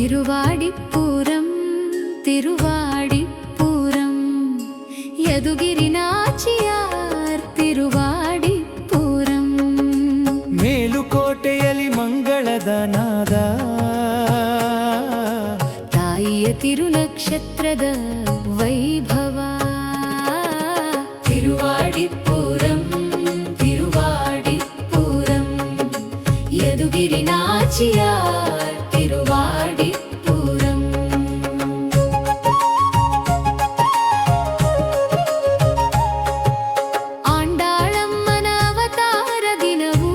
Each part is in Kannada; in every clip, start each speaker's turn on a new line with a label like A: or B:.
A: തിരുവാടിപ്പൂരം തിരുവാടിപ്പൂരം യദുഗിരി നാച്ചിയാർ തിരുവാടിപ്പൂരം
B: ಮೇಲುಕೋಟೆಯಲ್ಲಿ ಮಂಗಳದ ನಾದ
A: ತಾಯಿಯ ತಿರುನಕ್ಷತ್ರದ ವೈಭವ ತಿರುವಾಡಿಪುರಂ ತಿರುವಾಡಿಪುರಂ ಯದುಗಿರಿ ನಾಚಿಯಾರ್ ತಿರುವಾಡಿಪುರಂ ಆಂಡಾಳಮ್ಮನ ಅವತಾರ ದಿನವೂ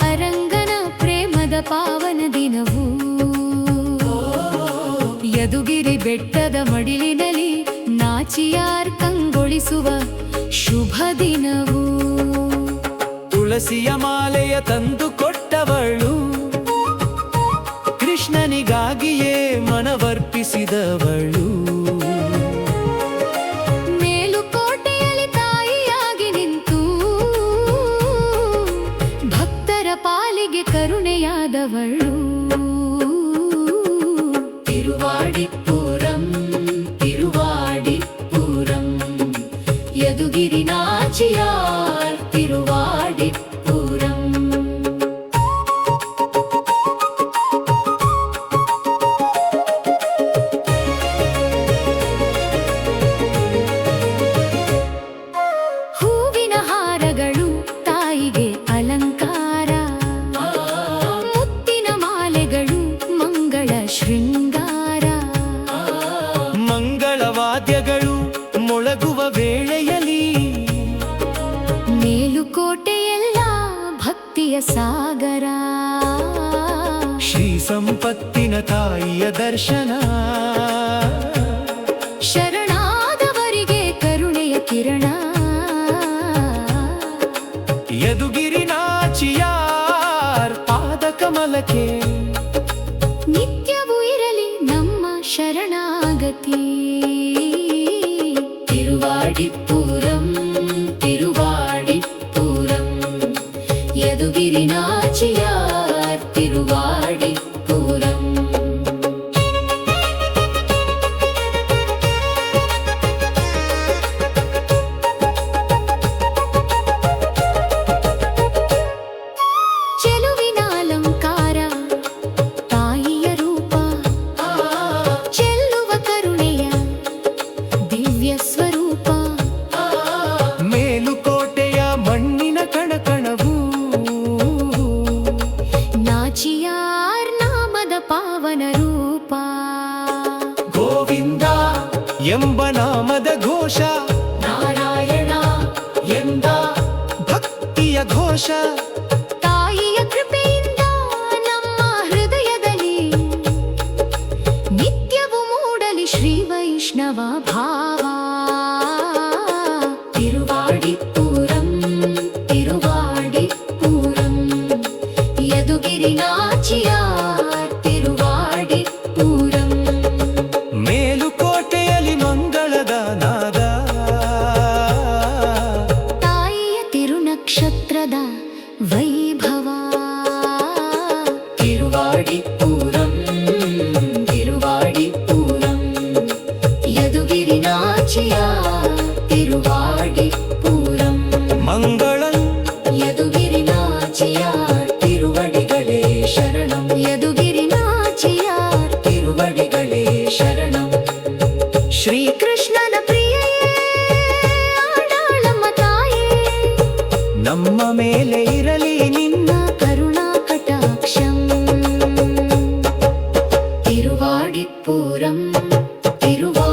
A: ಅರಂಗನ ಪ್ರೇಮದ ಪಾವನ ದಿನವೂ ಯದುಗಿರಿ ಬೆಟ್ಟದ ಮಡಿಲಿನಲ್ಲಿ ನಾಚಿಯಾರ್ ಕಂಗೊಳಿಸುವ ಶುಭ ದಿನವೂ
B: ತುಳಸಿಯ ಮಾಲೆಯ ತಂದು ಕೊಟ್ಟವಳು ಕೃಷ್ಣನಿಗಾಗಿಯೇ ಮನವರ್ಪಿಸಿದವಳು
A: ಮೇಲುಕೋಟೆಯಲ್ಲಿ ತಾಯಿಯಾಗಿ ನಿಂತು ಭಕ್ತರ ಪಾಲಿಗೆ ಕರುಣೆಯಾದವಳು ತಿರುವಾಡಿಪುರಂ ತಿರುವಾಡಿಪುರಂ ಯದುಗಿರಿ ನಾಚಿಯಾರ್ ತಿರುವಾಡಿಪುರಂ ಹೂವಿನ ಹಾರಗಳು ತಾಯಿಗೆ ಅಲಂಕಾರ ಮುತ್ತಿನ ಮಾಲೆಗಳು ಮಂಗಳ ಶೃಂಗಾರ
B: ಮಂಗಳವಾದ್ಯಗಳು ಮೊಳಗುವ ವೇಳೆಯಲ್ಲಿ
A: ಮೇಲುಕೋಟೆಯೆಲ್ಲ ಭಕ್ತಿಯ ಸಾಗರ
B: ಶ್ರೀ ಸಂಪತ್ತಿನ ತಾಯಿಯ ದರ್ಶನ
A: ಶರಣಾದವರಿಗೆ ಕರುಣೆಯ ಕಿರಣ
B: ಯದುಗಿರಿ ನಾಚಿಯಾರ್ ಪಾದ ಕಮಲಕ್ಕೆ
A: ನಿತ್ಯವೂ ಇರಲಿ ನಮ್ಮ ಶರಣಾಗತಿ ತಿರುವಾಡಿಪುರಂ ತಿರುವಾಡಿಪುರಂ ಯದುಗಿರಿ ನಾಚಿಯಾರ್ ತಿರುವಾಡಿಪುರಂ ಚೆಲುವಿನ ಅಲಂಕಾರ ತಾಯಿಯ ರೂಪ ಚೆಲ್ಲುವ ಕರುಣೆಯ ದಿವ್ಯ ಸ್ವರೂಪ
B: ಮೇಲುಕೋಟೆಯ ಮಣ್ಣಿನ ಕಣಕಣವು
A: ನಾಚಿಯಾರ್ ನಾಮದ ಪಾವನ ರೂಪ
B: ಗೋವಿಂದ ಎಂಬ ನಾಮದ ಘೋಷ
A: ನಾರಾಯಣ
B: ಎಂದ ಭಕ್ತಿಯ ಘೋಷ
A: ತಾಯಿಯ ಕೃಪೆಯಿಂದ ನಮ್ಮ ಹೃದಯದಲ್ಲಿ ನಿತ್ಯವೂ ಮೂಡಲಿ ಶ್ರೀ ವೈಷ್ಣವ ಭಾವ ತಿರುವಾಡಿಪುರಂ ತಿರುವಾಡಿಪುರಂ ಯದುಗಿರಿ ನಾಚಿಯಾರ್ ತಿರುವಾಡಿಪುರಂ
B: ಮೇಲುಕೋಟೆಯಲ್ಲಿ ಮಂಗಳದ ನಾದ
A: ತಾಯಿಯ ತಿರುನಕ್ಷತ್ರದ ವೈಭವ ತಿರುವಾಡಿಪುರಂ ತಿರುವಾಡಿಪುರಂ ಯದುಗಿರಿ ನಾಚಿಯಾರ್ ತಿರುವಾಡಿಪುರಂ
B: ಮಂಗಳಂ
A: ಯದುಗಿರಿ ನಾಚಿಯಾರ್ ತಿರುವಡಿಗಳೇ ಶರಣಂ ಯದುಗಿರಿ ನಾಚಿಯಾರ್ ತಿರುವಡಿಗಳೇ ಶರಣಂ ಶ್ರೀಕೃಷ್ಣನ ಪ್ರಿಯೆಯೇ ಆಡಾಳಮ್ಮ ತಾಯೇ
B: ನಮ್ಮ ಮೇಲೆ ಇರಲಿ
A: ನಿನ್ನ ಕರುಣಾ ಕಟಾಕ್ಷಂ ತಿರುವಾಡಿಪುರಂ ತಿರುವಾ